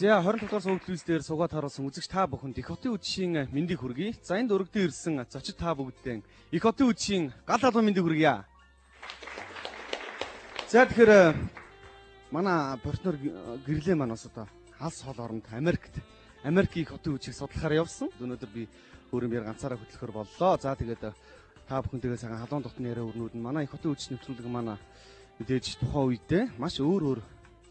За 25 дугаар суугдлээс дээр суугаад харуулсан үзэгч та бүхэнд их хотын үдшийн мэндийг хүргэе. За энд өргөдөн ирсэн зочид та бүгдээ их хотын үдшийн гал халуун мэндийг хүргье. За тэгэхээр манай партнер гэрлээ маань бас одоо алс хол оронд Америкийн их хотын үдшийг судлахаар явсан. Өнөөдөр би өөрөөр яар ганцаараа хөтлөхөр боллоо. За тэгээд та бүхэн тэгээ цагаан халуун дотны яриа өрнүүд нь манай их хотын үдшийн нэвтрүүлэг манай мэдээж тухайн үедээ маш өөр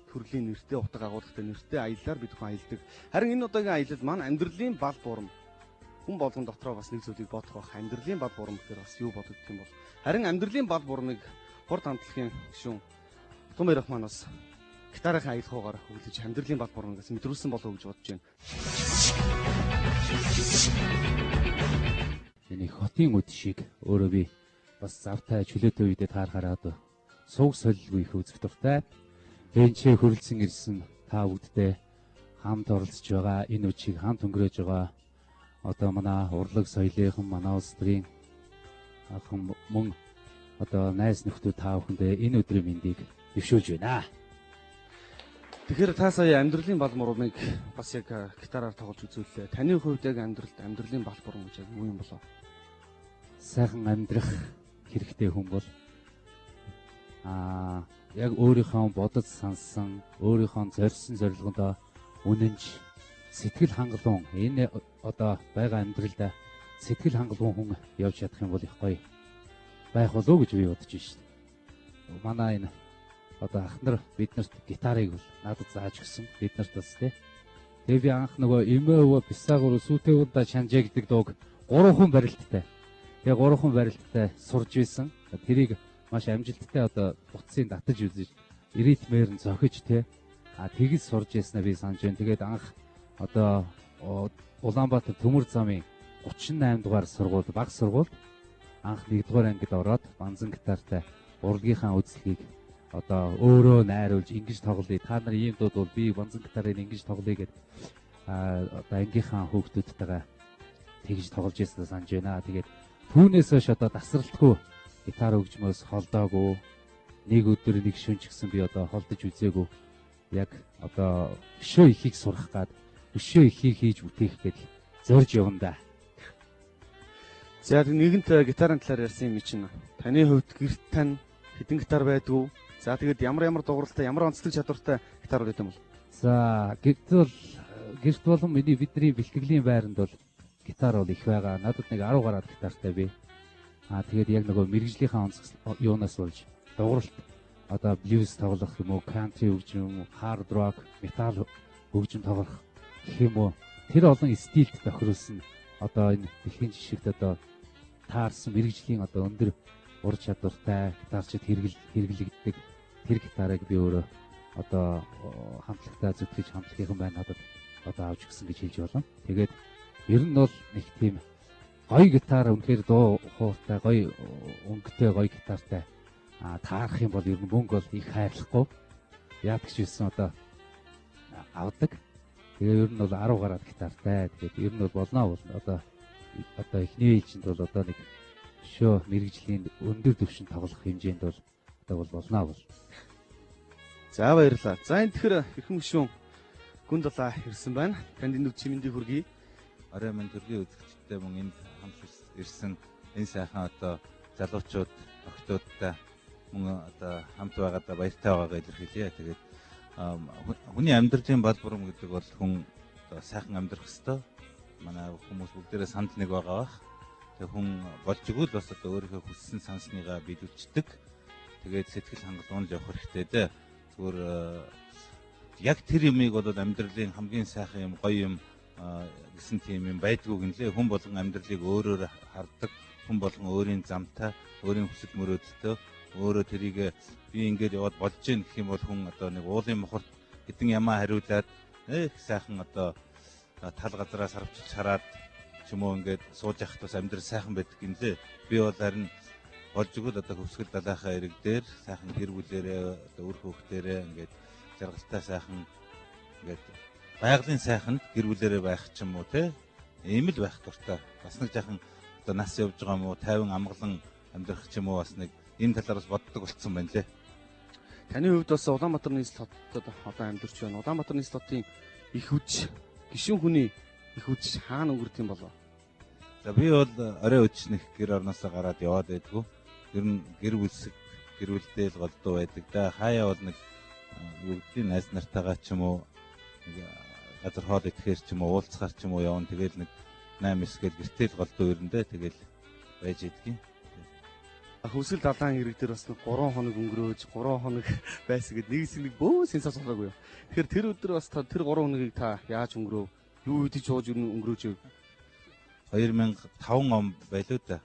төрлийн нэртэй утга агуулгатай нэртэй аяллаар бид хүн аялдаг. Харин энэ удаагийн аялал маань амьдралын бал бурам. Хүн болгон дотроо бас нэг зүйлийг бодох байх. Амьдралын бал бурам гэхээр бас юу бодогдох юм бол. Харин амьдралын бал бурамыг хурд хамтлагийн гишүүн Том ярих маань бас гитарын аялахуугаар хөглөж амьдралын бал бурамыг бас мэдрүүлсэн болов уу гэж бодож байна. Энэ хотын үдшийг өөрөө би бас завтай чөлөөтэй үедээ таарахаараа одоо сууг солилгүй их үзэх дуртай. Энд чи хөрөлдсөн ирсэн та бүгдтэй хамт оролцож байгаа энэ үдшийг хамт өнгөрөөж байгаа одоо манай урлаг соёлынхан манай улс төрийн ахын мөн одоо найз нөхдөд та бүхэндээ энэ өдрийн мэндийг дэвшүүлж байна. Тэгэхээр та сая амьдралын бал бурамыг бас яг гитараар тоглож үзүүллээ. Таны хувьд яг амьдралын бал бурам гэж юу юм болов? Сайхан амьдрах хэрэгтэй хүн бол яг өөрийнхөө бодож сонссон, өөрийнхөө зорьсон зорилгондоо үнэнч сэтгэл хангалуун энэ одоо байгаа амьдралдаа сэтгэл хангалуун хүн явж чадах юм бол их гоё байх болов уу гэж би бодож байна. Манай энэ одоо ахнар биднэрт гитарыг бол надад зааж өгсөн. Биднэрт бас тий. Тэгээ би анх нөгөө эмэв бисаагур сүтэвда шанжаа гэдэг дууг 3 хүн барилттай. Тэгээ 3 хүн барилттай сурж исэн. Тэрийг маш амжилттай одоо утсын татаж үзэж ритмээр нь зохиж тий тэгж сурж яснаа би санаж байна. Тэгээд анх одоо Улаанбаатар Төмөр замын 38 дугаар сургууль баг сургууль анх 1-р ангид ороод банзан гитартай урлагийнхаа үзлэгийг одоо өөрөө найруулж ингэж тоглоё. Та нар ийм дууд бол би банзан гитарыг ингэж тоглоё гэдэг одоо ангийнхаа хүүхдүүдтэйгээ тэгж тоглож яснаа санаж байна. Тэгээд түүнээс хойш одоо тасралтгүй гитар хөгжмөөс холдоогүй нэг өдөр нэг шөнч гэсэн би одоо холдож үзээгүй яг одоо өшөө ихийг сурах гад өшөө ихийг хийж бүтээх гэж зорж явна да. За нэгэнт гитарын талаар ярьсан юм чинь таны хувьд гэрт тань хэдэн гитар байдгүй? За тэгээд ямар дууралтай ямар онцлог чадвартай гитар байдаг юм бол? За гэрт болон миний бидний бэлтгэлийн байранд бол гитар бол их байгаа. Надад нэг 10 гараад гитартай би. Тэгээд яг нөгөө мэрэгжлийнхаа онцгой юунаас болж дууралт одоо блюз тоглох юм уу, кантри хөгжим, хард рок, метал хөгжим тоглох гэх юм уу. Тэр олон стилд тохируулсан одоо энэ дэлхийн жишгт одоо таарсан мэрэгжлийн одоо өндөр ур чадвартай гитарчид хэрэглэгддэг тэр гитарыг би өөрөө одоо хамтлагтаа зүтгэж хамтлагийнхан байна надад одоо авч гисэн гэж хэлж байна. Тэгээд ер нь бол нэг тийм гоё гитар үнэхээр дуу хууртай гоё өнгөтэй гоё гитартай таарах юм бол ер нь мөнгө бол их хайрлахгүй яадаг ч байсан одоо авдаг. Тэгээ ер нь бол 10 гараад гитартай. Тэгээд ер нь бол болно одоо эхний ээлжинд бол одоо нэг шөө мэрэгжлийн өндөр түвшин тоглох хэмжээнд бол одоо болно бол. За баярлалаа. За энэ тэгэхээр хэрхэн гүшүүн гүн дулаа ирсэн байна. Танд энэ үдшийн мэндийг хүргэе. Орой минь төрлийн үзэгчтэй мөн энд хамт ирсэн энэ сайхан одоо залуучууд охтуудтай мөн одоо хамт байгаадаа баяртай байгаагаа илэрхийлье. Тэгээд хүний амьдралын бал бурам гэдэг бол хүн одоо сайхан амьдрах ёстой. Манай хүмүүс бүгдээрээ санд нэг байгаа бах. Тэгээд хүн болж игэл бас одоо өөрийнхөө хүссэн сансныгаа биелүүлцдэг. Тэгээд сэтгэл хангалуун явах хэрэгтэй дээ. Зүгээр яг тэр юмыг бол амьдралын хамгийн сайхан юм гоё юм гэсэн тийм юм байдгүй гинлээ. Хүн болгон амьдралыг өөрөөр хардаг. Хүн болгон өөрийн замтай, өөрийн хүсэл мөрөөдөлтөө өөрөө тэрийг би ингээд яваад болж гин гэх юм бол хүн одоо нэг уулын мохорт хэдэн ямаа хариулаад их сайхан одоо тал газараа сарвчилж хараад ч юм уу ингээд сууж явах тус амьдрал сайхан байдаг гинлээ. Би бол харин болж өгөл одоо хөвсгөл далайхаа ирэг дээр сайхан гэр бүлээрээ одоо үр хөвгтөрөө ингээд жаргалтай сайхан ингээд байгалийн сайханд гэр бүлээрээ байх ч юм уу те ийм л байх дуртай. Бас нэг жаахан одоо нас явж байгаа юм уу 50 амгалан амьдрах ч юм уу бас нэг энэ талаар бас боддог болцсон байна лээ. Таны хувьд бас Улаанбаатар нийслэл хотод одоо амьдарч байна. Улаанбаатар нийслэл хотын их үж гишүүн хүний их үж хаана өнгөрдөг юм болов? За би бол орой өчнөх гэр орноосоо гараад яваад байдгүй. Ер нь гэр бүлсэг гэр бүлдээ л голдуу байдаг да. Хаяа бол нэг юу гэдгийг найз нартайгаа ч юм уу газар хоол идэхээр ч юм уу уулзахаар ч юм уу явна. Тэгэл нэг 8-9 гэл гэртэл голдуу ирэндээ тэгэл байж идэгин. Хөвсгөл далайн хэрэг дээр бас 3 хоног өнгөрөөж 3 хоног байсан гэд нэг хэсэг нэг бөө сенсац болоогүй юу. Тэгэхээр тэр өдөр бас та тэр 3 хоногийг та яаж өнгөрөв? Юу идэж ууж өнгөрөөж вэ? 2005 он байлуу да.